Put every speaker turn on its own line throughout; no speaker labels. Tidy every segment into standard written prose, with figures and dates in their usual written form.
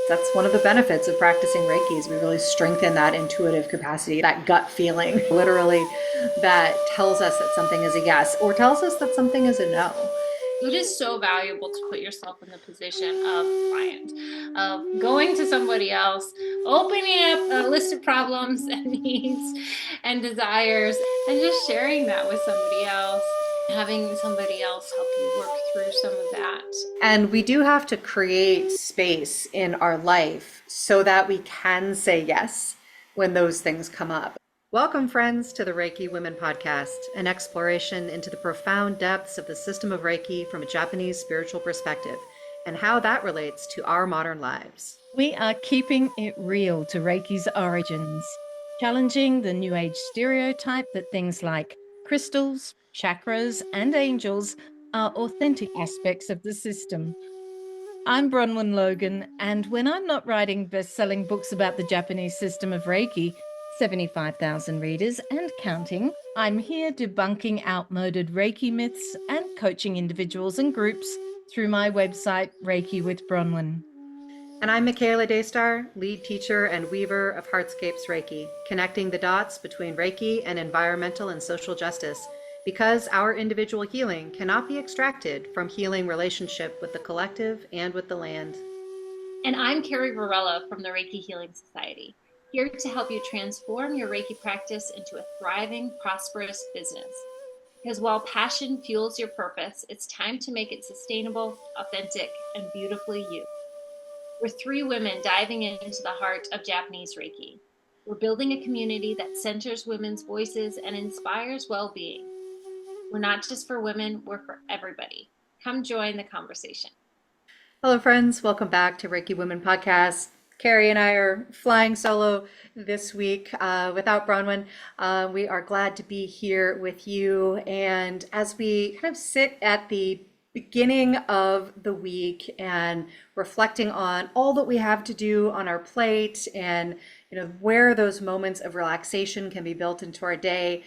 That's one of the benefits of practicing Reiki is we really strengthen that intuitive capacity, that gut feeling, literally, that tells us that something is a yes or tells us that something is a no.
It is so valuable to put yourself in the position of client, of going to somebody else, opening up a list of problems and needs and desires, and just sharing that with somebody else, having somebody else help you work through some of that.
And we do have to create space in our life so that we can say yes when those things come up. Welcome, friends, to the Reiki Women Podcast, an exploration into the profound depths of the system of Reiki from a Japanese spiritual perspective and how that relates to our modern lives.
We are keeping it real to Reiki's origins, challenging the New Age stereotype that things like crystals, chakras, and angels are authentic aspects of the system. I'm Bronwyn Logan, and when I'm not writing best-selling books about the Japanese system of Reiki, 75,000 readers and counting, I'm here debunking outmoded Reiki myths and coaching individuals and groups through my website, Reiki with Bronwyn.
And I'm Michaela Daystar, lead teacher and weaver of Heartscapes Reiki, connecting the dots between Reiki and environmental and social justice, because our individual healing cannot be extracted from healing relationship with the collective and with the land.
And I'm Carrie Varela from the Reiki Healing Society, here to help you transform your Reiki practice into a thriving, prosperous business. Because while passion fuels your purpose, it's time to make it sustainable, authentic, and beautifully you. We're three women diving into the heart of Japanese Reiki. We're building a community that centers women's voices and inspires well-being. We're not just for women, we're for everybody. Come join the conversation.
Hello, friends. Welcome back to Reiki Women Podcast. Carrie and I are flying solo this week without Bronwyn. We are glad to be here with you. And as we kind of sit at the beginning of the week and reflecting on all that we have to do on our plate and where those moments of relaxation can be built into our day,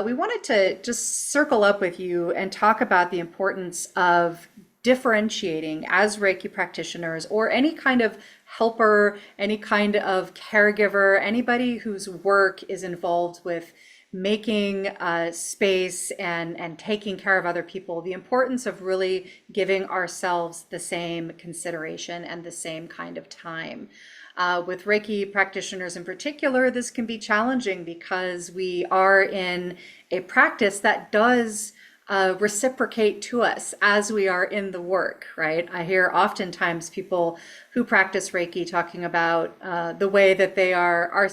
we wanted to just circle up with you and talk about the importance of differentiating as Reiki practitioners or any kind of helper, any kind of caregiver, anybody whose work is involved with making space and taking care of other people, the importance of really giving ourselves the same consideration and the same kind of time. With Reiki practitioners in particular, this can be challenging because we are in a practice that does reciprocate to us as we are in the work, right? I hear oftentimes people who practice Reiki talking about the way that they are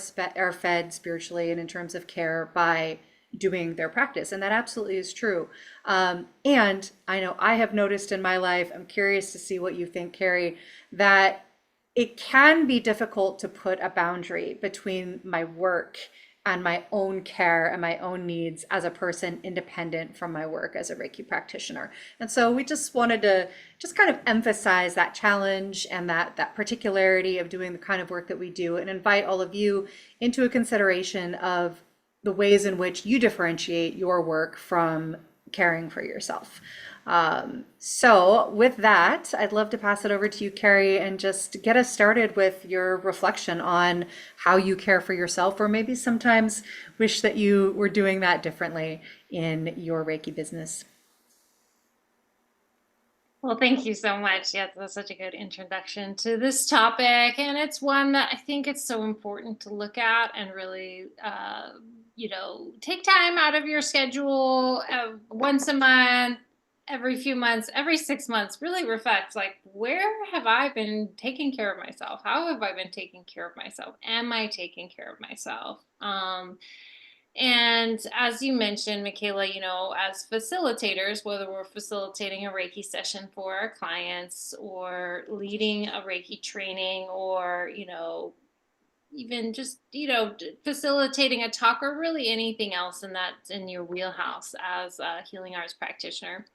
fed spiritually and in terms of care by doing their practice. And that absolutely is true. And I know I have noticed in my life, I'm curious to see what you think, Carrie, that it can be difficult to put a boundary between my work and my own care and my own needs as a person independent from my work as a Reiki practitioner. And so we just wanted to just kind of emphasize that challenge and that particularity of doing the kind of work that we do and invite all of you into a consideration of the ways in which you differentiate your work from caring for yourself. So with that, I'd love to pass it over to you, Carrie, and just get us started with your reflection on how you care for yourself, or maybe sometimes wish that you were doing that differently in your Reiki business.
Well, thank you so much. Yeah, that's such a good introduction to this topic. And it's one that I think it's so important to look at and really, take time out of your schedule once a month, every few months, every 6 months, really reflect like, where have I been taking care of myself? How have I been taking care of myself? Am I taking care of myself? And as you mentioned, Michaela, as facilitators, whether we're facilitating a Reiki session for our clients or leading a Reiki training or, even just, facilitating a talk or really anything else in your wheelhouse as a healing arts practitioner.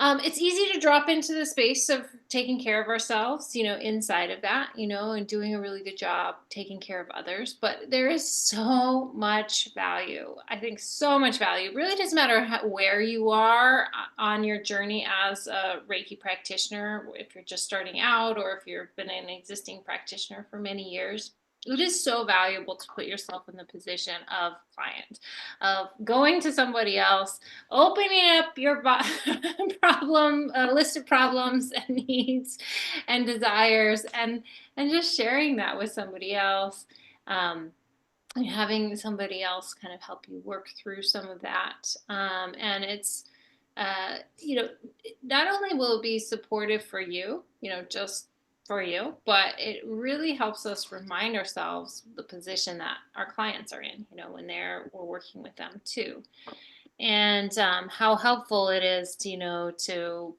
It's easy to drop into the space of taking care of ourselves, inside of that, and doing a really good job taking care of others. But there is so much value. I think so much value. It really doesn't matter where you are on your journey as a Reiki practitioner, if you're just starting out or if you've been an existing practitioner for many years. It is so valuable to put yourself in the position of client, of going to somebody else, opening up your list of problems and needs and desires, and just sharing that with somebody else, and having somebody else kind of help you work through some of that. And it's not only will it be supportive for you, just for you, but it really helps us remind ourselves the position that our clients are in, when we're working with them too. And how helpful it is to, to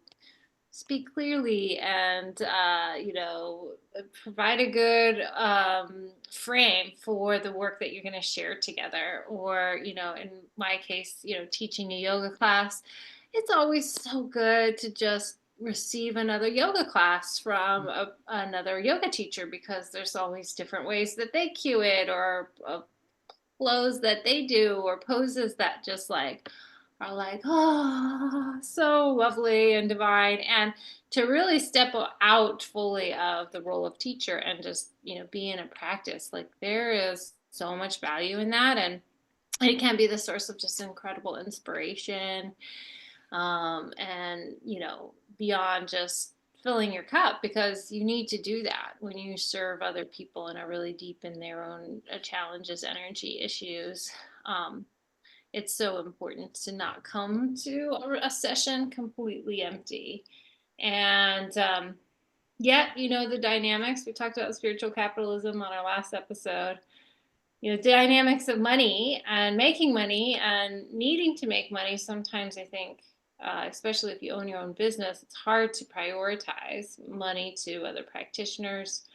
speak clearly and, provide a good frame for the work that you're going to share together. Or, in my case, teaching a yoga class, it's always so good to just receive another yoga class from another yoga teacher, because there's always different ways that they cue it, or flows that they do, or poses that just are like, oh, so lovely and divine. And to really step out fully of the role of teacher and just, be in a practice, like there is so much value in that. And it can be the source of just incredible inspiration, and, beyond just filling your cup, because you need to do that when you serve other people and are really deep in their own challenges, energy issues. It's so important to not come to a session completely empty. And yet, the dynamics, we talked about spiritual capitalism on our last episode, dynamics of money and making money and needing to make money. Sometimes I think, especially if you own your own business, it's hard to prioritize money to other practitioners.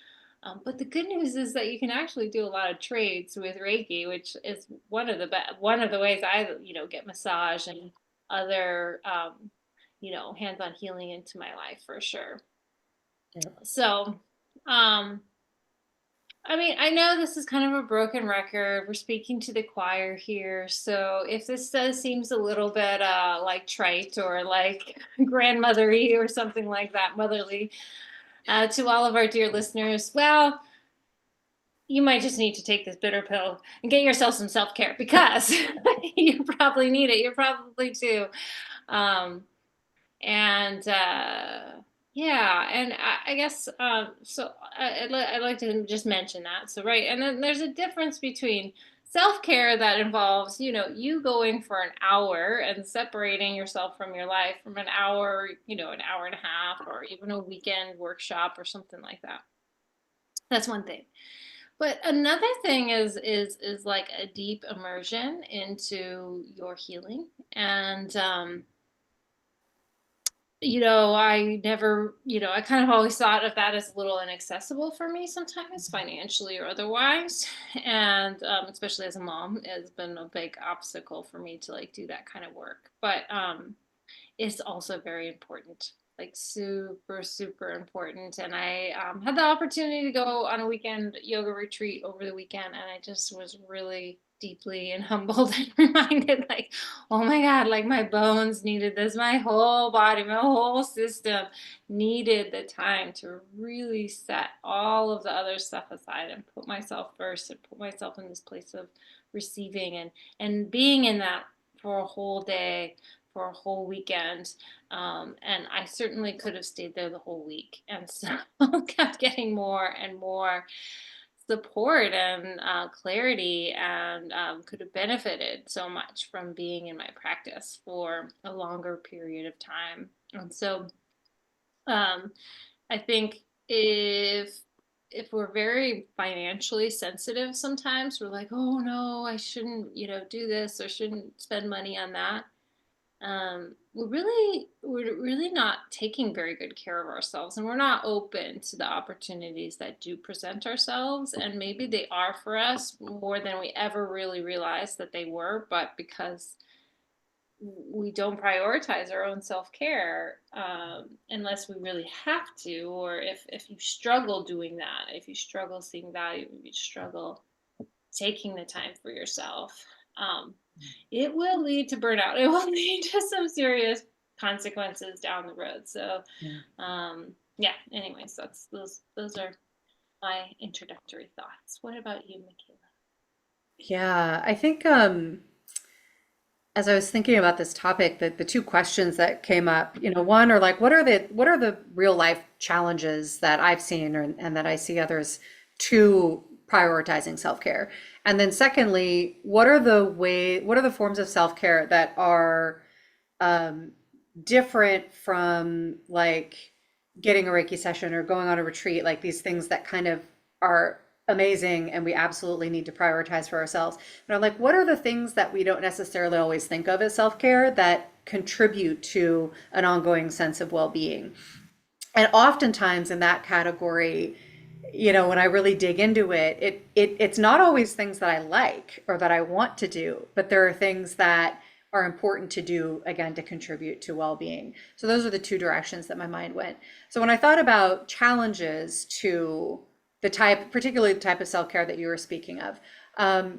But the good news is that you can actually do a lot of trades with Reiki, which is one of the ways I, get massage and other, hands-on healing into my life for sure.
Yeah.
So, I know this is kind of a broken record. We're speaking to the choir here. So if this seems a little bit like trite or like grandmothery or something like that, motherly, to all of our dear listeners, well, you might just need to take this bitter pill and get yourself some self-care, because you probably need it. You're probably too. Um, and yeah, and I guess so. I'd like to just mention that. So right, and then there's a difference between self-care that involves, you going for an hour and separating yourself from your life from an hour, an hour and a half, or even a weekend workshop or something like that. That's one thing. But another thing is like a deep immersion into your healing. And I never, I kind of always thought of that as a little inaccessible for me sometimes, financially or otherwise. And especially as a mom, it's been a big obstacle for me to like do that kind of work. But it's also very important, like super, super important. And I had the opportunity to go on a weekend yoga retreat over the weekend, and I just was really deeply and humbled and reminded, like, oh my God, like my bones needed this, my whole body, my whole system needed the time to really set all of the other stuff aside and put myself first and put myself in this place of receiving and being in that for a whole day, for a whole weekend. And I certainly could have stayed there the whole week, and so kept getting more and more support and clarity, and could have benefited so much from being in my practice for a longer period of time. And so I think if we're very financially sensitive, sometimes we're like, oh no, I shouldn't, do this, or shouldn't spend money on that. We're really not taking very good care of ourselves, and we're not open to the opportunities that do present ourselves. And maybe they are for us more than we ever really realized that they were, but because we don't prioritize our own self-care unless we really have to, or if you struggle doing that, if you struggle seeing value, if you struggle taking the time for yourself, it will lead to burnout. It will lead to some serious consequences down the road. So, yeah. Anyways, those are my introductory thoughts. What about you, Michaela?
Yeah, I think as I was thinking about this topic, that the two questions that came up, one are like, what are the real life challenges that I've seen and that I see others to prioritizing self-care? And then secondly, what are the forms of self-care that are different from like getting a Reiki session or going on a retreat, like these things that kind of are amazing and we absolutely need to prioritize for ourselves. And I'm like, what are the things that we don't necessarily always think of as self-care that contribute to an ongoing sense of well-being? And oftentimes in that category, when I really dig into it's not always things that I like or that I want to do, but there are things that are important to do, again, to contribute to well-being. So those are the two directions that my mind went. So when I thought about challenges to particularly the type of self-care that you were speaking of,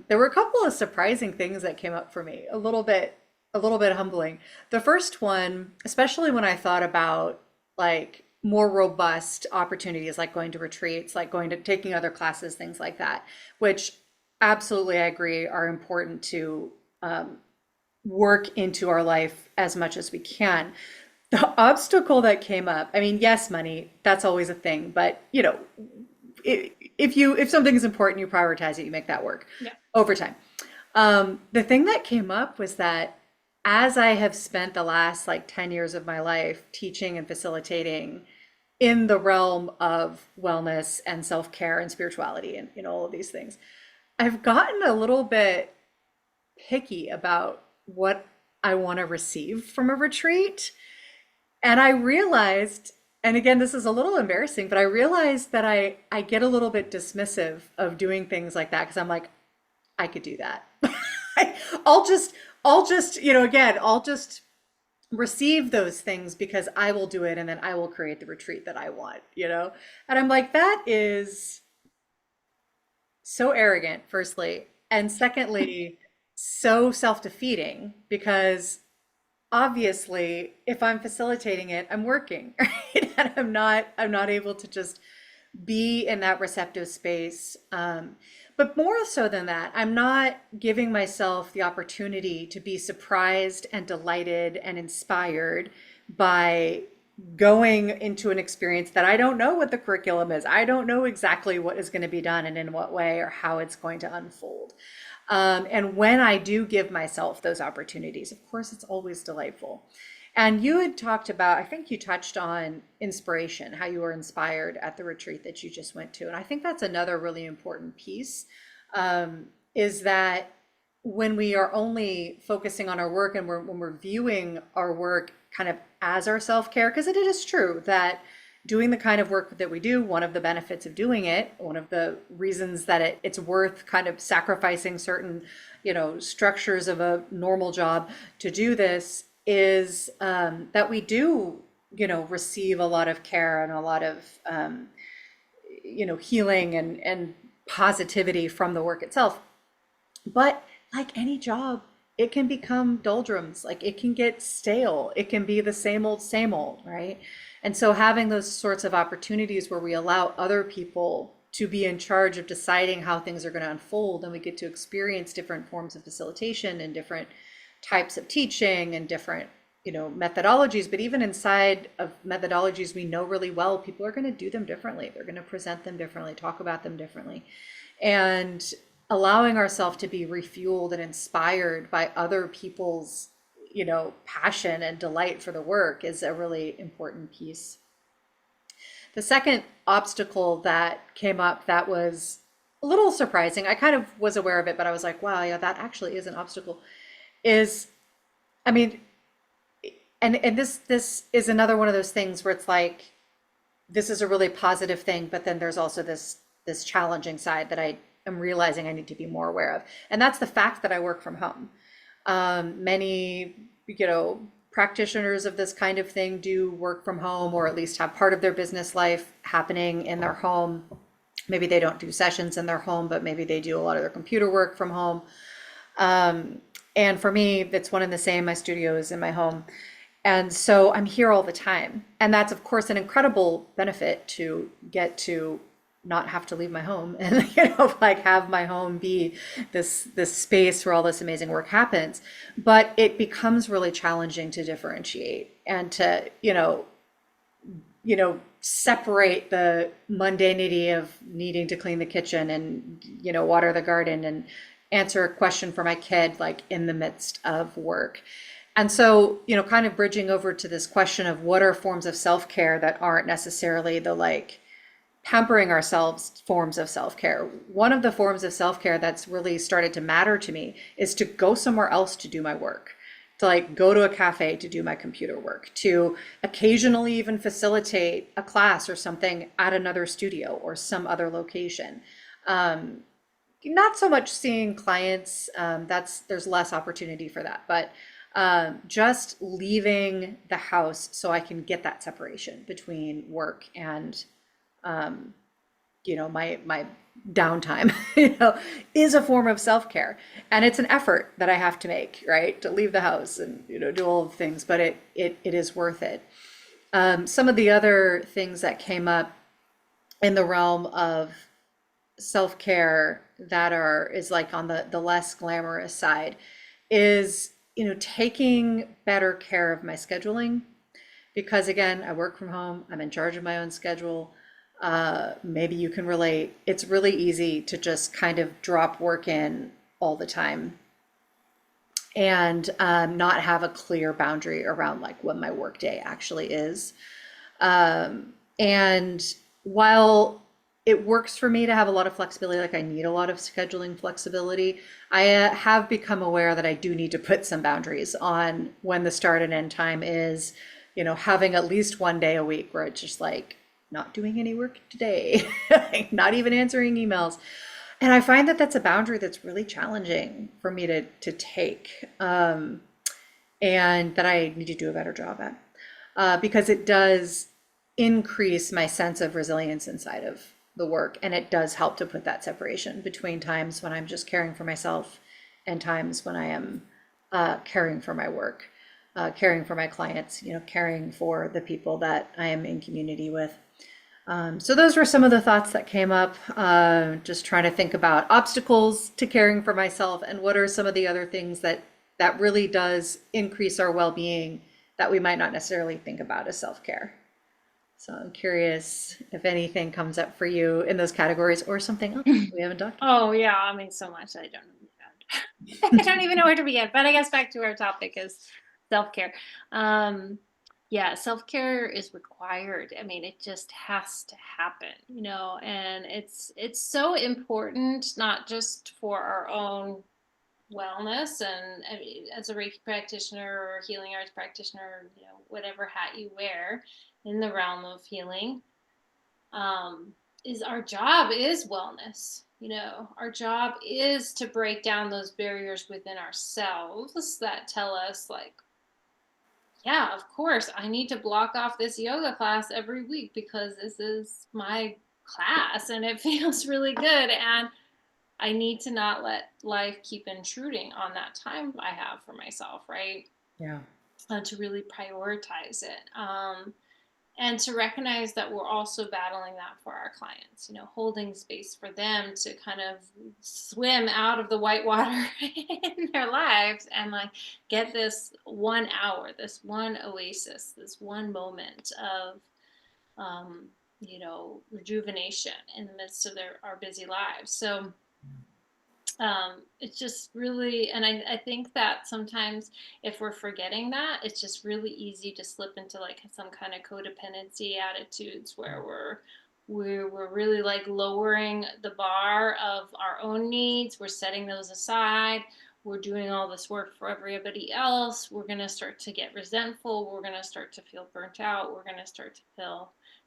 there were a couple of surprising things that came up for me, a little bit humbling. The first one, especially when I thought about like more robust opportunities, like going to retreats, like taking other classes, things like that, which absolutely I agree are important to work into our life as much as we can. The obstacle that came up, I mean, yes, money, that's always a thing, but if something is important, you prioritize it, you make that work over time. The thing that came up was that as I have spent the last like 10 years of my life teaching and facilitating in the realm of wellness and self-care and spirituality and all of these things, I've gotten a little bit picky about what I want to receive from a retreat. And I realized, and again, this is a little embarrassing, but I realized that I get a little bit dismissive of doing things like that because I'm like, I could do that. I'll just, again, I'll just receive those things because I will do it and then I will create the retreat that I want, And I'm like, that is so arrogant, firstly. And secondly, so self-defeating because obviously if I'm facilitating it, I'm working, right? And I'm not able to just be in that receptive space. But more so than that, I'm not giving myself the opportunity to be surprised and delighted and inspired by going into an experience that I don't know what the curriculum is. I don't know exactly what is going to be done and in what way or how it's going to unfold. And when I do give myself those opportunities, of course, it's always delightful. And you had talked about, I think you touched on inspiration, how you were inspired at the retreat that you just went to. And I think that's another really important piece, is that when we are only focusing on our work and when we're viewing our work kind of as our self-care, because it is true that doing the kind of work that we do, one of the benefits of doing it, one of the reasons that it's worth kind of sacrificing certain, structures of a normal job to do this is that we do, receive a lot of care and a lot of, healing and positivity from the work itself. But like any job, it can become doldrums, like it can get stale. It can be the same old, right? And so having those sorts of opportunities where we allow other people to be in charge of deciding how things are going to unfold, and we get to experience different forms of facilitation and different types of teaching and different, methodologies. But even inside of methodologies we know really well, people are going to do them differently. They're going to present them differently, talk about them differently. And allowing ourselves to be refueled and inspired by other people's passion and delight for the work is a really important piece. The second obstacle that came up that was a little surprising, I kind of was aware of it, but I was like, wow, yeah, that actually is an obstacle, is, I mean, and this is another one of those things where it's like, this is a really positive thing, but then there's also this challenging side that I am realizing I need to be more aware of. And that's the fact that I work from home. Many practitioners of this kind of thing do work from home, or at least have part of their business life happening in their home. Maybe they don't do sessions in their home, but maybe they do a lot of their computer work from home. And for me, it's one and the same. My studio is in my home. And so I'm here all the time. And that's, of course, an incredible benefit to get to not have to leave my home and, like have my home be this space where all this amazing work happens. But it becomes really challenging to differentiate and to, separate the mundanity of needing to clean the kitchen and, water the garden and answer a question for my kid, like in the midst of work. And so, kind of bridging over to this question of what are forms of self-care that aren't necessarily the like pampering ourselves forms of self-care. One of the forms of self-care that's really started to matter to me is to go somewhere else to do my work, to like go to a cafe to do my computer work, to occasionally even facilitate a class or something at another studio or some other location. Not so much seeing clients, there's less opportunity for that, but just leaving the house so I can get that separation between work and my downtime, is a form of self-care. And it's an effort that I have to make, right? To leave the house and, do all of the things, but it is worth it. Some of the other things that came up in the realm of self-care that is like on the less glamorous side is, taking better care of my scheduling. Because again, I work from home, I'm in charge of my own schedule. Maybe you can relate. It's really easy to just kind of drop work in all the time and not have a clear boundary around like what my work day actually is. And while it works for me to have a lot of flexibility, like I need a lot of scheduling flexibility, I have become aware that I do need to put some boundaries on when the start and end time is, having at least one day a week where it's just like, not doing any work today, not even answering emails. And I find that that's a boundary that's really challenging for me to take, and that I need to do a better job at, because it does increase my sense of resilience inside of the work. And it does help to put that separation between times when I'm just caring for myself and times when I am caring for my work, caring for my clients, caring for the people that I am in community with. So those were some of the thoughts that came up, just trying to think about obstacles to caring for myself and what are some of the other things that really does increase our well-being that we might not necessarily think about as self-care. So I'm curious if anything comes up for you in those categories or something else we haven't talked about.
Oh yeah, I mean so much I don't I don't even know where to begin. But I guess back to our topic is self-care. Yeah, self-care is required. I mean, it just has to happen, and it's so important, not just for our own wellness and I mean, as a Reiki practitioner or healing arts practitioner, whatever hat you wear in the realm of healing, is our job is wellness. Our job is to break down those barriers within ourselves that tell us like, yeah, of course, I need to block off this yoga class every week because this is my class and it feels really good. And I need to not let life keep intruding on that time I have for myself, right?
Yeah.
To really prioritize it. And to recognize that we're also battling that for our clients, holding space for them to kind of swim out of the white water in their lives and like get this 1 hour, this one oasis, this one moment of, rejuvenation in the midst of our busy lives. So it's just really, and I think that sometimes if we're forgetting that, it's just really easy to slip into like some kind of codependency attitudes where we're really like lowering the bar of our own needs. We're setting those aside. We're doing all this work for everybody else. We're going to start to get resentful. We're going to start to feel burnt out. We're going to start to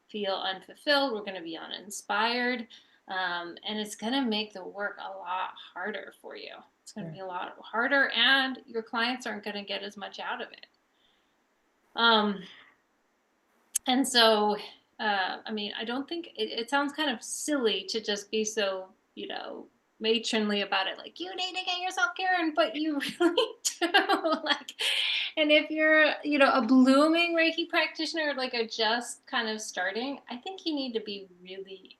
feel unfulfilled. We're going to be uninspired. And it's going to make the work a lot harder for you It's going to be a lot harder, and your clients aren't going to get as much out of it. And so, I mean, I don't think it sounds kind of silly to just be so, matronly about it. Like, you need to get your self-care, but you really do. Like, and if you're, a blooming Reiki practitioner, like a just kind of starting, I think you need to be really,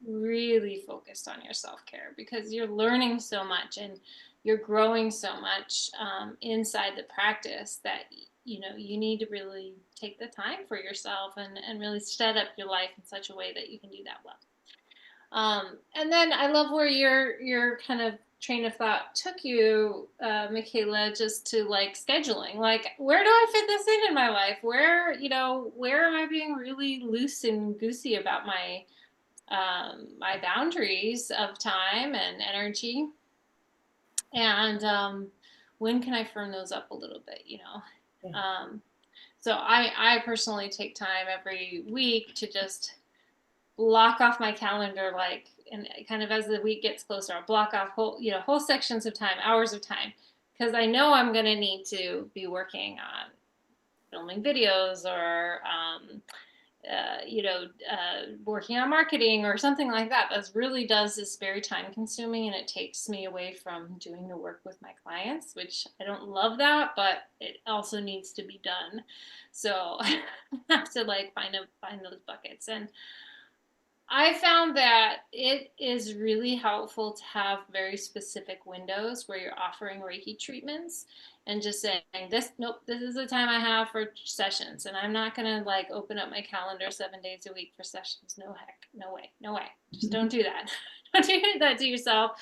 really focused on your self-care, because you're learning so much and you're growing so much inside the practice that you need to really take the time for yourself and really set up your life in such a way that you can do that well. And then I love where your kind of train of thought took you, Michaela, just to like scheduling. Like, where do I fit this in my life? Where am I being really loose and goosey about my boundaries of time and energy? And when can I firm those up a little bit, So I personally take time every week to just block off my calendar, like, and kind of as the week gets closer, I'll block off whole sections of time, hours of time, because I know I'm going to need to be working on filming videos or working on marketing or something like that. That really is very time consuming, and it takes me away from doing the work with my clients, which I don't love that, but it also needs to be done. So I have to like find those buckets. And I found that it is really helpful to have very specific windows where you're offering Reiki treatments and just saying, this is the time I have for sessions. And I'm not going to like open up my calendar 7 days a week for sessions. No heck, no way. Just don't do that. Don't do that to yourself.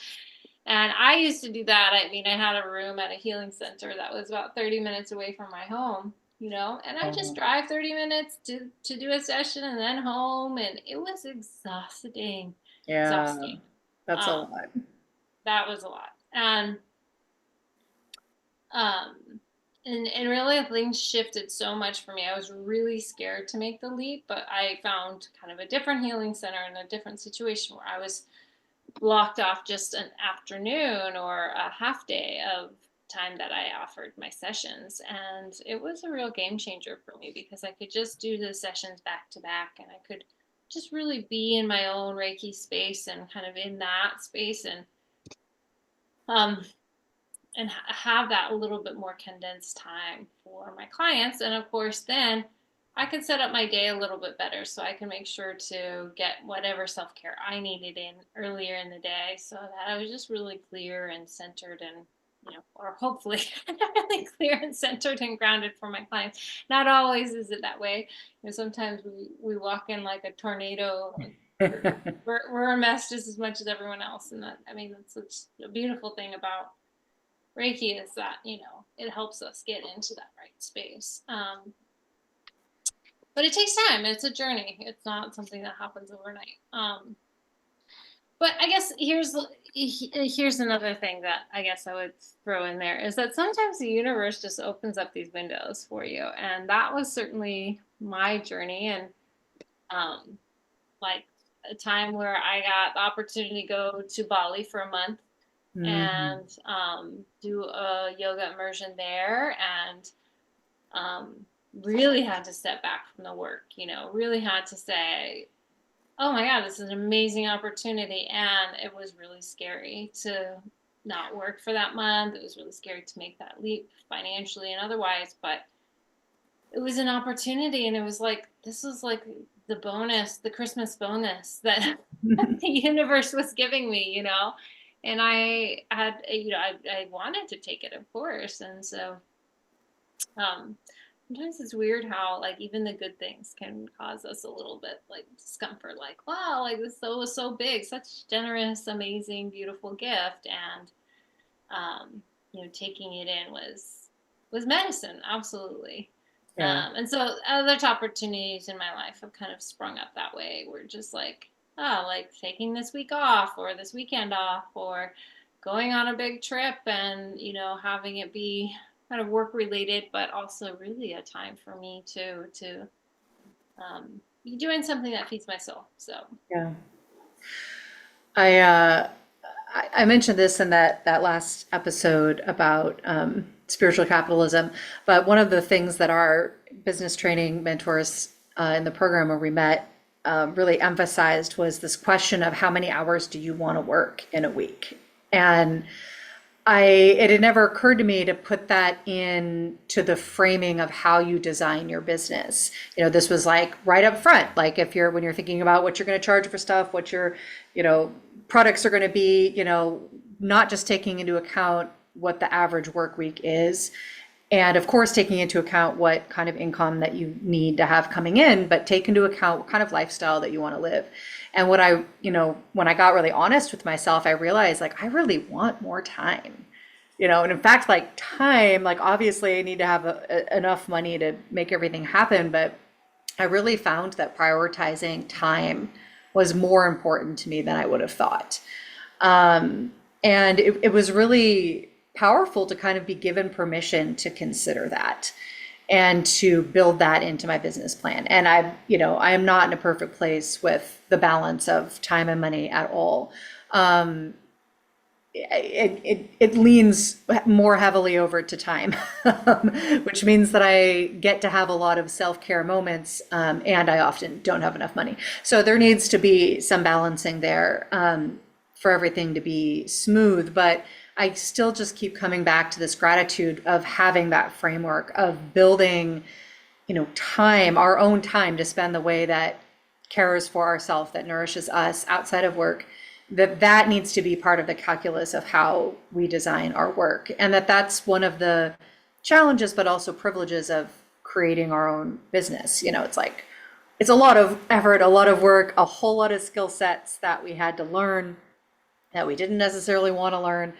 And I used to do that. I mean, I had a room at a healing center that was about 30 minutes away from my home, and I just drive 30 minutes to do a session and then home. And it was exhausting.
Yeah,
exhausting.
that's a lot.
That was a lot. And really things shifted so much for me. I was really scared to make the leap, but I found kind of a different healing center in a different situation where I was blocked off just an afternoon or a half day of time that I offered my sessions. And it was a real game changer for me, because I could just do the sessions back to back, and I could just really be in my own Reiki space and kind of in that space, and have that a little bit more condensed time for my clients. And of course, then I could set up my day a little bit better, so I can make sure to get whatever self-care I needed in earlier in the day, so that I was just really clear and centered, and or hopefully really clear and centered and grounded for my clients. Not always is it that way. Sometimes we walk in like a tornado. We're a mess just as much as everyone else, and that's such a beautiful thing about Reiki, is that it helps us get into that right space. But it takes time. It's a journey. It's not something that happens overnight. But I guess here's another thing that I guess I would throw in there, is that sometimes the universe just opens up these windows for you. And that was certainly my journey. And like a time where I got the opportunity to go to Bali for a month and do a yoga immersion there, and really had to step back from the work, really had to say, oh my God, this is an amazing opportunity. And it was really scary to not work for that month. It was really scary to make that leap financially and otherwise, but it was an opportunity. And it was like, this was like the bonus, the Christmas bonus that the universe was giving me, and I had, I wanted to take it, of course. And so, sometimes it's weird how like even the good things can cause us a little bit like discomfort, like, wow, like this was so big, such generous, amazing, beautiful gift. And taking it in was medicine, absolutely.
Yeah.
And so other opportunities in my life have kind of sprung up that way. We're just like, like taking this week off or this weekend off, or going on a big trip, and having it be kind of work related, but also really a time for me to be doing something that feeds my soul. So
Yeah. I mentioned this in that last episode about spiritual capitalism, but one of the things that our business training mentors in the program where we met really emphasized was this question of how many hours do you want to work in a week? And it had never occurred to me to put that into the framing of how you design your business. This was like right up front, like when you're thinking about what you're going to charge for stuff, what your, products are going to be, not just taking into account what the average work week is. And of course, taking into account what kind of income that you need to have coming in, but take into account what kind of lifestyle that you want to live. And when I got really honest with myself, I realized like, I really want more time, and in fact, like time, like obviously I need to have enough money to make everything happen. But I really found that prioritizing time was more important to me than I would have thought. And it was really powerful to kind of be given permission to consider that and to build that into my business plan. And I am not in a perfect place with the balance of time and money at all. It leans more heavily over to time, which means that I get to have a lot of self-care moments, and I often don't have enough money. So there needs to be some balancing there for everything to be smooth. But I still just keep coming back to this gratitude of having that framework of building, time, our own time to spend the way that cares for ourselves, that nourishes us outside of work, that needs to be part of the calculus of how we design our work. And that's one of the challenges, but also privileges of creating our own business. It's like, it's a lot of effort, a lot of work, a whole lot of skill sets that we had to learn that we didn't necessarily want to learn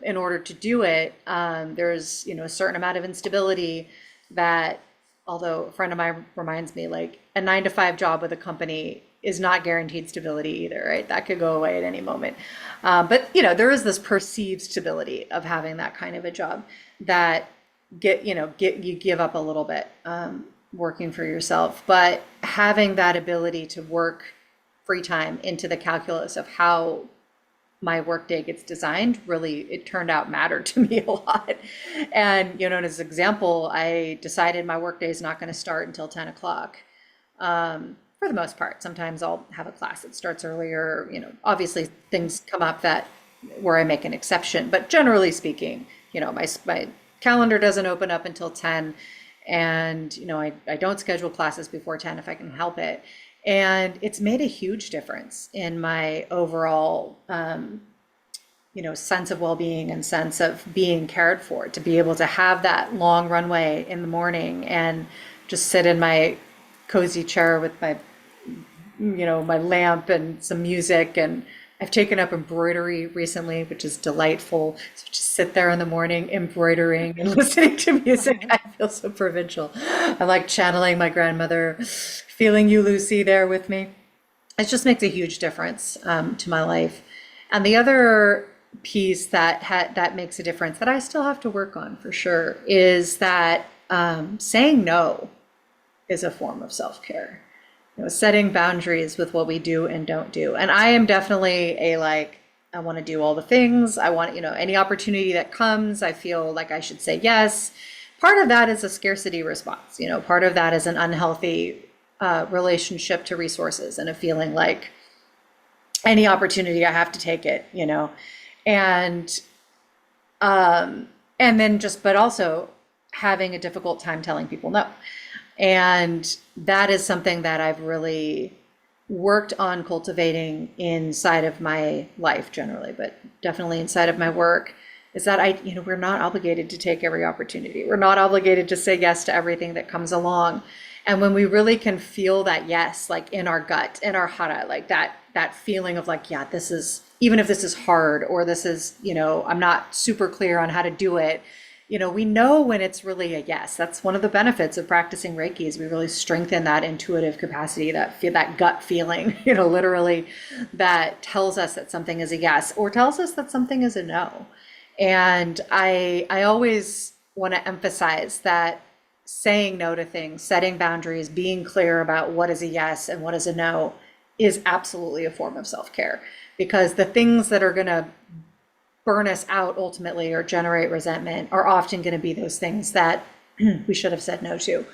in order to do it. There's, a certain amount of instability that, although a friend of mine reminds me, like a 9-to-5 job with a company is not guaranteed stability either, right? That could go away at any moment. But, there is this perceived stability of having that kind of a job that you give up a little bit working for yourself, but having that ability to work free time into the calculus of how my workday gets designed, really, it turned out mattered to me a lot. And, as an example, I decided my workday is not going to start until 10 o'clock. For the most part, sometimes I'll have a class that starts earlier. Obviously things come up where I make an exception, but generally speaking, my calendar doesn't open up until 10, and, I don't schedule classes before 10 if I can help it. And it's made a huge difference in my overall, sense of well-being and sense of being cared for, to be able to have that long runway in the morning and just sit in my cozy chair with my, my lamp and some music. And I've taken up embroidery recently, which is delightful. So just sit there in the morning embroidering and listening to music. I feel so provincial. I'm like channeling my grandmother, feeling you, Lucy, there with me. It just makes a huge difference to my life. And the other piece that makes a difference that I still have to work on for sure is that saying no is a form of self-care. Setting boundaries with what we do and don't do. And I am definitely I want to do all the things. I want, any opportunity that comes, I feel like I should say yes. Part of that is a scarcity response. Part of that is an unhealthy relationship to resources and a feeling like any opportunity I have to take it, and then but also having a difficult time telling people no. And that is something that I've really worked on cultivating inside of my life generally, but definitely inside of my work, is that we're not obligated to take every opportunity. We're not obligated to say yes to everything that comes along. And when we really can feel that yes, like in our gut, in our hara, like that feeling of like, yeah, this is, even if this is hard, or this is, I'm not super clear on how to do it, we know when it's really a yes. That's one of the benefits of practicing Reiki, is we really strengthen that intuitive capacity, that gut feeling, literally, that tells us that something is a yes or tells us that something is a no. And I always want to emphasize that saying no to things, setting boundaries, being clear about what is a yes and what is a no is absolutely a form of self-care, because the things that are going to burn us out ultimately or generate resentment are often going to be those things that we should have said no to,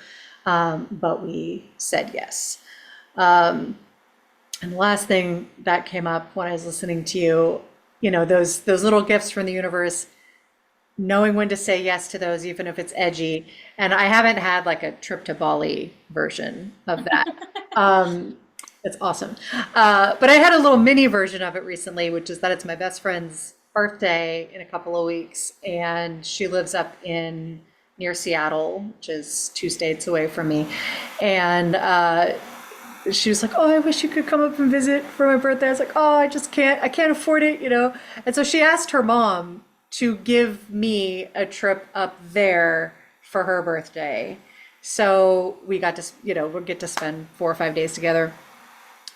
but we said yes. And the last thing that came up when I was listening to you, those little gifts from the universe, knowing when to say yes to those, even if it's edgy. And I haven't had like a trip to Bali version of that. It's awesome. But I had a little mini version of it recently, which is that it's my best friend's birthday in a couple of weeks, and she lives up in near Seattle, which is 2 states away from me. And she was like, "Oh, I wish you could come up and visit for my birthday." I was like, "Oh, I can't afford it." And so she asked her mom to give me a trip up there for her birthday. So we got to, we'll get to spend 4 or 5 days together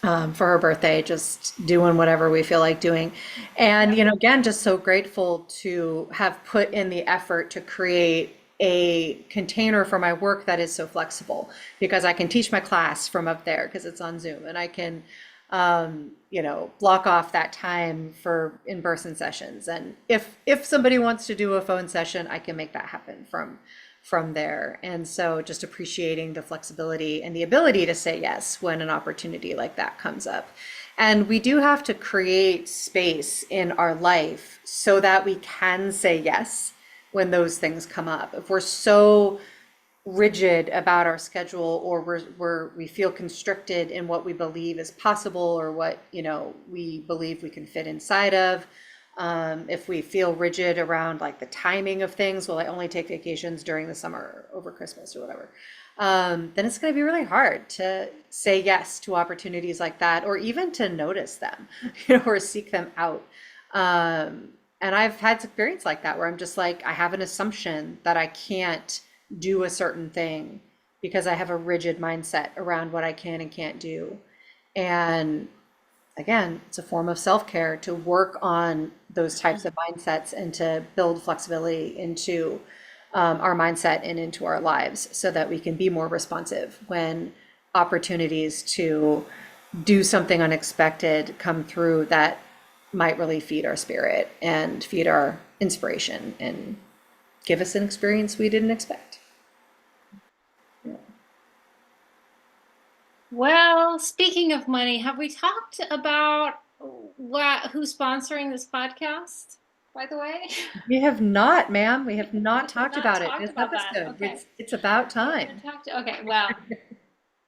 for her birthday, just doing whatever we feel like doing. And, again, just so grateful to have put in the effort to create a container for my work that is so flexible, because I can teach my class from up there because it's on Zoom, and I can, block off that time for in-person sessions. And if somebody wants to do a phone session, I can make that happen from there. And so just appreciating the flexibility and the ability to say yes when an opportunity like that comes up. And we do have to create space in our life so that we can say yes when those things come up. If we're so rigid about our schedule, or we feel constricted in what we believe is possible, or what we believe we can fit inside of, if we feel rigid around like the timing of things, well, I only take vacations during the summer over Christmas or whatever, then it's going to be really hard to say yes to opportunities like that, or even to notice them, or seek them out. And I've had experience like that where I'm just like, I have an assumption that I can't do a certain thing because I have a rigid mindset around what I can and can't do. And again, it's a form of self-care to work on those types of mindsets and to build flexibility into our mindset and into our lives, so that we can be more responsive when opportunities to do something unexpected come through that might really feed our spirit and feed our inspiration and give us an experience we didn't expect.
Well, speaking of money, have we talked about who's sponsoring this podcast, by the way?
We have not, ma'am. We have not talked about it this
About that.
episode.
Okay.
It's about time.
Okay, well,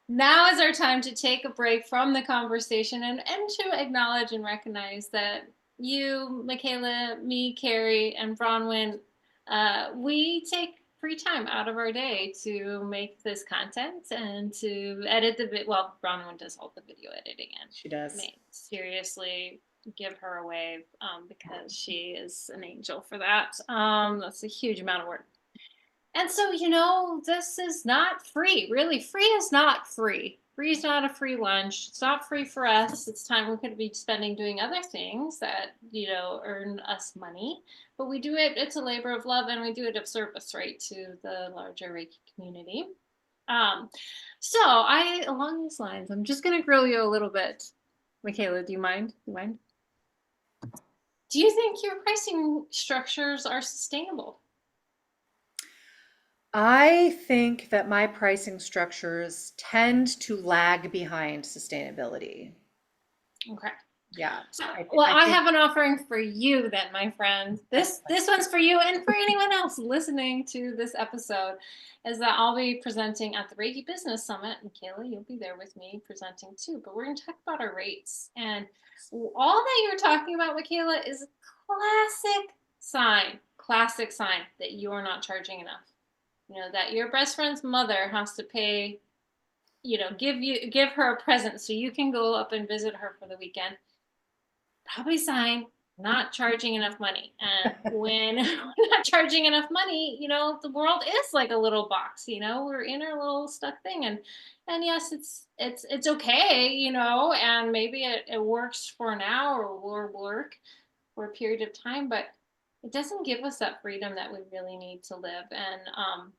now is our time to take a break from the conversation and to acknowledge and recognize that you, Michaela, me, Carrie, and Bronwyn, we take free time out of our day to make this content and to edit the video. Well, Bronwyn does all the video editing, and
She does.
seriously give her a wave, because she is an angel for that. That's a huge amount of work. And so, this is not free. Really, free is not free. Free is not a free lunch. It's not free for us. It's time we could be spending doing other things that, earn us money. But we do it, it's a labor of love, and we do it of service, right, to the larger Reiki community. So along these lines, I'm just going to grill you a little bit. Michaela, do you mind? Do you think your pricing structures are sustainable?
I think that my pricing structures tend to lag behind sustainability.
Okay.
Yeah.
I have an offering for you then, my friend. This one's for you and for anyone else listening to this episode, is that I'll be presenting at the Reiki Business Summit. Michaela, you'll be there with me presenting too, but we're going to talk about our rates. And all that you're talking about, Michaela, is a classic sign that you're not charging enough. That your best friend's mother has to pay, give her a present so you can go up and visit her for the weekend. Probably sign not charging enough money. And when we're not charging enough money, the world is like a little box. We're in our little stuck thing, and yes, it's okay, and maybe it works for now, or will work for a period of time, but it doesn't give us that freedom that we really need to live. And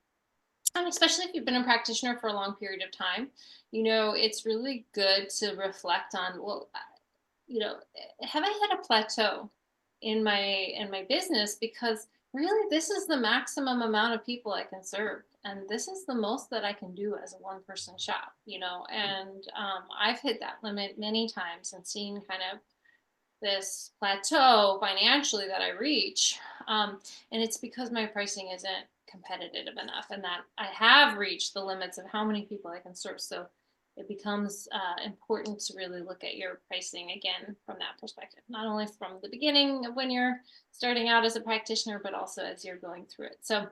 And especially if you've been a practitioner for a long period of time, it's really good to reflect on, well, have I hit a plateau in my business? Because really, this is the maximum amount of people I can serve, and this is the most that I can do as a one person shop. And I've hit that limit many times and seen kind of this plateau financially that I reach. And it's because my pricing isn't competitive enough, and that I have reached the limits of how many people I can serve. So it becomes important to really look at your pricing again from that perspective, not only from the beginning of when you're starting out as a practitioner, but also as you're going through it. So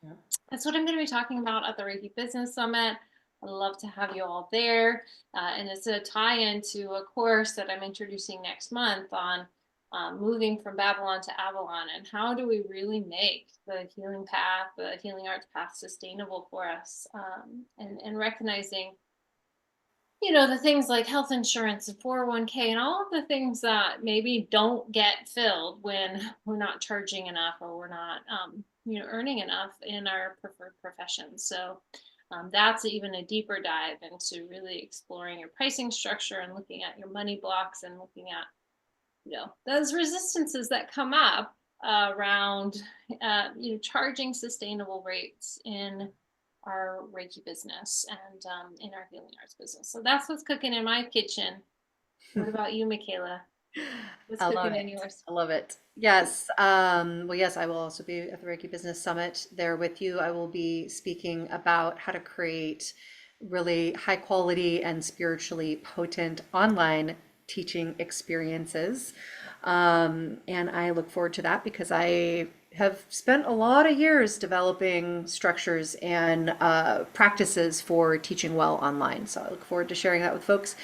Yeah.
that's what I'm going to be talking about at the Reiki Business Summit. I'd love to have you all there. And it's a tie-in to a course that I'm introducing next month on moving from Babylon to Avalon, and how do we really make the healing path, the healing arts path, sustainable for us, and recognizing, the things like health insurance and 401k and all of the things that maybe don't get filled when we're not charging enough, or we're not, earning enough in our preferred professions. So that's even a deeper dive into really exploring your pricing structure and looking at your money blocks, and looking at, those resistances that come up around, charging sustainable rates in our Reiki business and in our healing arts business. So that's what's cooking in my kitchen. What about you, Michaela? What's
I love
cooking in
it.
yours?
I love it. Yes. Well, yes, I will also be at the Reiki Business Summit there with you. I will be speaking about how to create really high quality and spiritually potent online teaching experiences. And I look forward to that because I have spent a lot of years developing structures and practices for teaching well online. So I look forward to sharing that with folks.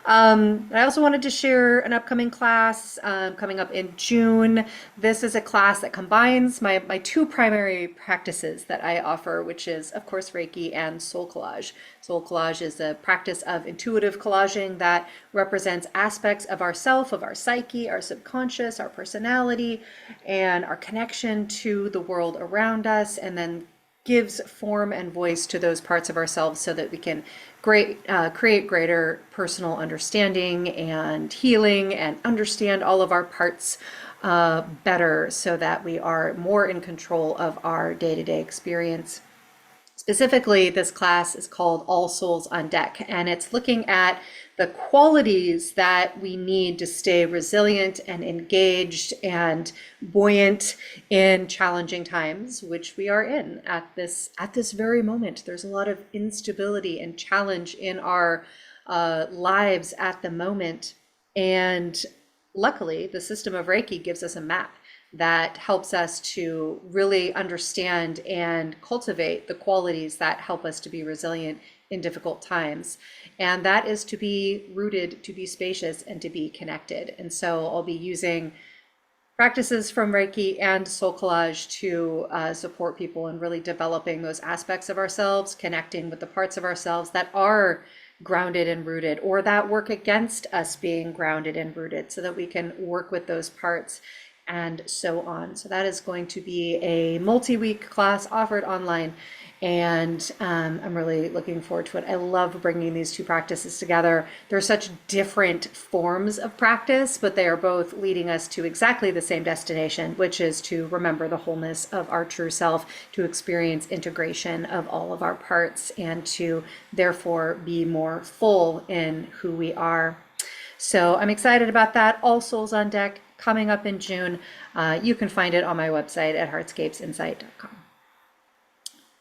I also wanted to share an upcoming class coming up in June. This is a class that combines my two primary practices that I offer, which is, of course, Reiki and Soul Collage. Soul Collage is a practice of intuitive collaging that represents aspects of ourself, of our psyche, our subconscious, our personality, and our connection to the world around us, and then gives form and voice to those parts of ourselves so that we can create greater personal understanding and healing, and understand all of our parts better so that we are more in control of our day-to-day experience. Specifically, this class is called All Souls on Deck, and it's looking at the qualities that we need to stay resilient and engaged and buoyant in challenging times, which we are in at this very moment. There's a lot of instability and challenge in our lives at the moment, and luckily, the system of Reiki gives us a map that helps us to really understand and cultivate the qualities that help us to be resilient in difficult times. And that is to be rooted, to be spacious, and to be connected. And so I'll be using practices from Reiki and Soul Collage to support people in really developing those aspects of ourselves, connecting with the parts of ourselves that are grounded and rooted, or that work against us being grounded and rooted, so that we can work with those parts, and so on. So that is going to be a multi-week class offered online, and I'm really looking forward to it. I love bringing these two practices together. They're such different forms of practice, but they are both leading us to exactly the same destination, which is to remember the wholeness of our true self, to experience integration of all of our parts, and to therefore be more full in who we are. So I'm excited about that. All Souls on Deck, coming up in June. You can find it on my website at heartscapesinsight.com.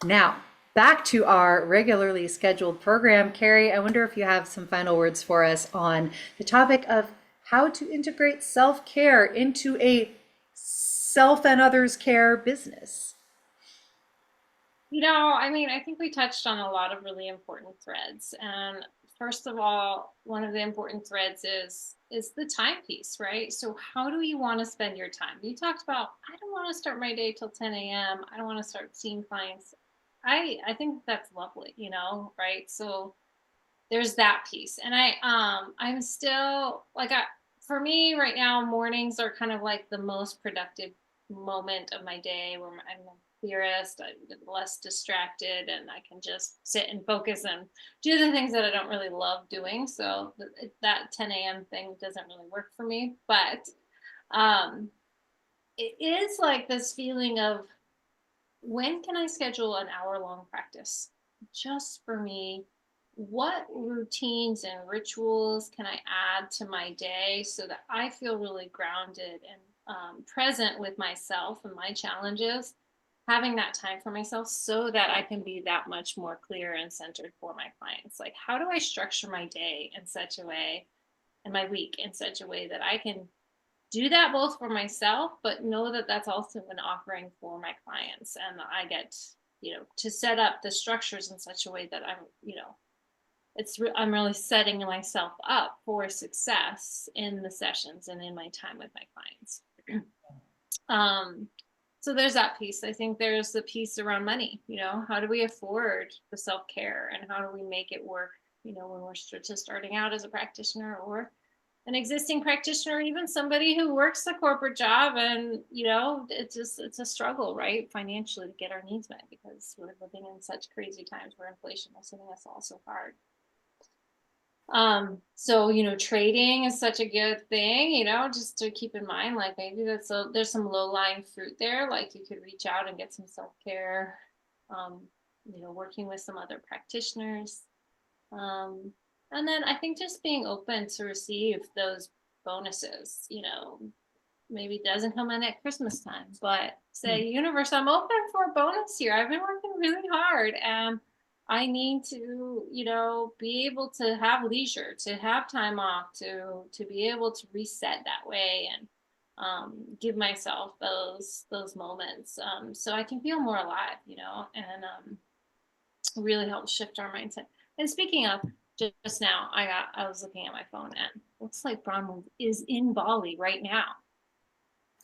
Now, back to our regularly scheduled program. Carrie, I wonder if you have some final words for us on the topic of how to integrate self-care into a self and others care business.
I think we touched on a lot of really important threads. And first of all, one of the important threads is the time piece, right? So how do you want to spend your time? You talked about, I don't want to start my day till 10 a.m. I don't want to start seeing clients. I think that's lovely, right? So there's that piece. And I'm still like, for me right now, mornings are kind of like the most productive moment of my day, where I'm clearest, I'm less distracted, and I can just sit and focus and do the things that I don't really love doing. So that 10 a.m. thing doesn't really work for me. But it is like this feeling of, when can I schedule an hour-long practice just for me? What routines and rituals can I add to my day so that I feel really grounded and present with myself and my challenges, having that time for myself so that I can be that much more clear and centered for my clients? Like, how do I structure my day in such a way, and my week in such a way, that I can do that both for myself, but know that that's also an offering for my clients, and I get, to set up the structures in such a way that I'm, I'm really setting myself up for success in the sessions and in my time with my clients. So there's that piece. I think there's the piece around money. How do we afford the self-care, and how do we make it work, when we're just starting out as a practitioner, or an existing practitioner, or even somebody who works a corporate job, and it's a struggle, right, financially, to get our needs met, because we're living in such crazy times where inflation is hitting us all so hard. So trading is such a good thing, just to keep in mind, like, maybe there's some low-lying fruit there, like you could reach out and get some self-care, working with some other practitioners. And then I think just being open to receive those bonuses, maybe it doesn't come in at Christmas time, but say, universe, I'm open for a bonus here. I've been working really hard, and I need to, be able to have leisure, to have time off, to be able to reset that way, and give myself those moments, so I can feel more alive, and really help shift our mindset. And speaking of, just now, I was looking at my phone, and looks like Bronwyn is in Bali right now.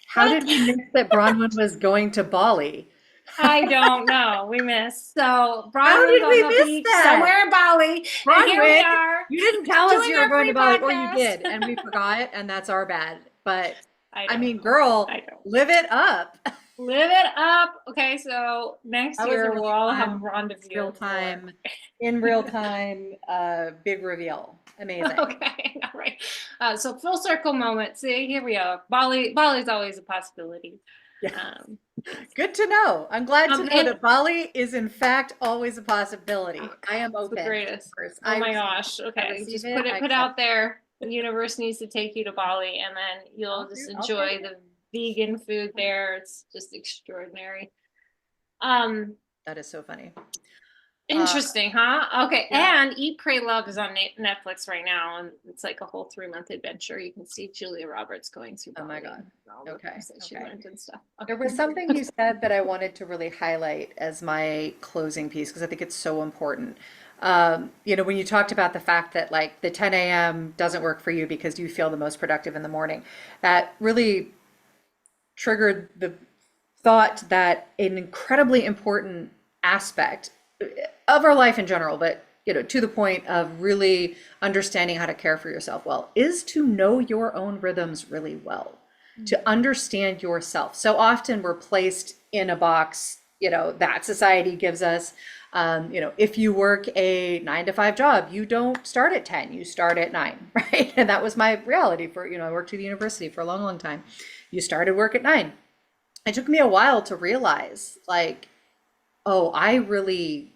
How did we miss that Bronwyn was going to Bali?
I don't know. We missed. So
How did
Bronwyn's
we
on the
miss
beach
that?
somewhere in Bali, and here we
Bronwyn,
are.
you didn't tell us
doing
you were
our
going to
free
Bali, or you
podcast.
did, and we forgot, and that's our bad. But I mean,
know.
girl,
I know.
live it up.
Live it up. Okay, so next
That was a
year
really
we'll all
fun,
have a rendezvous.
in real time, big reveal. Amazing.
Okay, all right. So full circle moment. See, here we are. Bali's always a possibility.
Yeah. Good to know. I'm glad to know that Bali is in fact always a possibility. I am open.
The greatest. Oh my gosh. Okay. So just put it out there. The universe needs to take you to Bali, and then you'll just enjoy the vegan food there. It's just extraordinary.
That is so funny.
Interesting, huh? Okay. Yeah. And Eat, Pray, Love is on Netflix right now, and it's like a whole 3-month adventure. You can see Julia Roberts going through Bali. Oh my God.
Okay.
She learned and stuff. Okay.
There was something you said that I wanted to really highlight as my closing piece, because I think it's so important. When you talked about the fact that, like, the 10 a.m. doesn't work for you because you feel the most productive in the morning, that really triggered the thought that an incredibly important aspect of our life in general, but to the point of really understanding how to care for yourself well, is to know your own rhythms really well, to understand yourself. So often we're placed in a box, that society gives us. If you work a 9-to-5 job, you don't start at 10, you start at 9, right? And that was my reality for, I worked at the university for a long, long time. You started work at 9. It took me a while to realize, like, oh, I really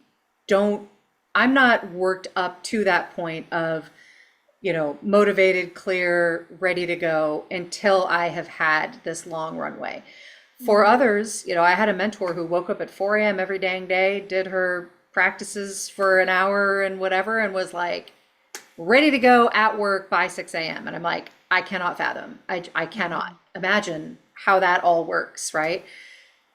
I'm not worked up to that point of, motivated, clear, ready to go until I have had this long runway. For others, I had a mentor who woke up at 4 a.m. every dang day, did her practices for an hour and whatever, and was like ready to go at work by 6 a.m. And I'm like, I cannot fathom. I cannot imagine how that all works, right?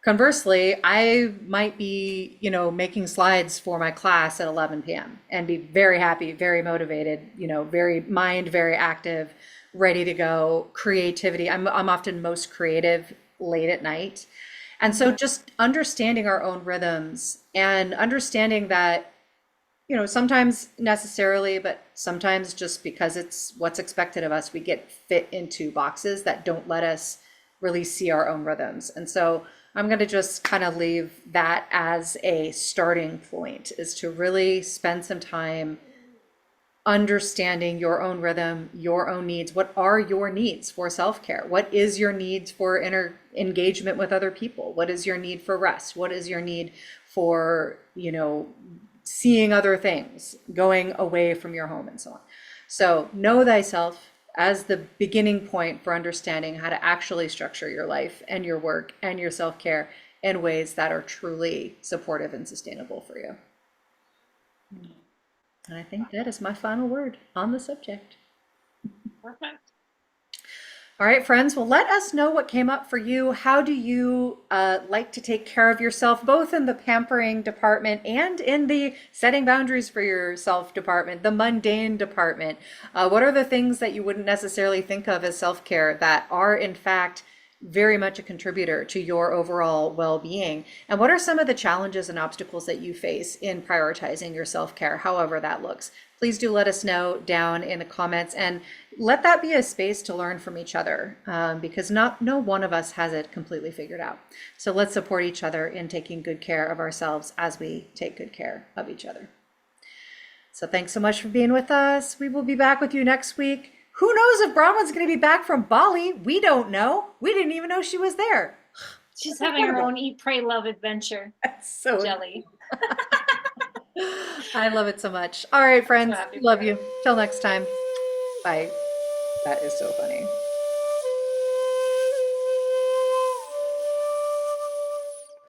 Conversely, I might be, making slides for my class at 11 p.m. and be very happy, very motivated, very active, ready to go, creativity. I'm often most creative late at night. And so just understanding our own rhythms and understanding that, sometimes necessarily, but sometimes just because it's what's expected of us, we get fit into boxes that don't let us really see our own rhythms. And so I'm going to just kind of leave that as a starting point, is to really spend some time understanding your own rhythm, your own needs. What are your needs for self-care? What is your needs for engagement with other people? What is your need for rest? What is your need for, seeing other things, going away from your home, and so on. So know thyself as the beginning point for understanding how to actually structure your life and your work and your self-care in ways that are truly supportive and sustainable for you. And I think that is my final word on the subject.
Perfect.
All right, friends. Well, let us know what came up for you. How do you like to take care of yourself, both in the pampering department and in the setting boundaries for yourself department, the mundane department? What are the things that you wouldn't necessarily think of as self-care that are, in fact, very much a contributor to your overall well-being? And what are some of the challenges and obstacles that you face in prioritizing your self-care, however that looks? Please do let us know down in the comments, and let that be a space to learn from each other, because no one of us has it completely figured out. So let's support each other in taking good care of ourselves as we take good care of each other. So thanks so much for being with us. We will be back with you next week. Who knows if Bronwyn's going to be back from Bali? We don't know. We didn't even know she was there.
She's having her own eat, pray, love adventure.
That's so
jelly.
I love it so much. All right, friends. Love you. Till next time. Bye. That is so funny.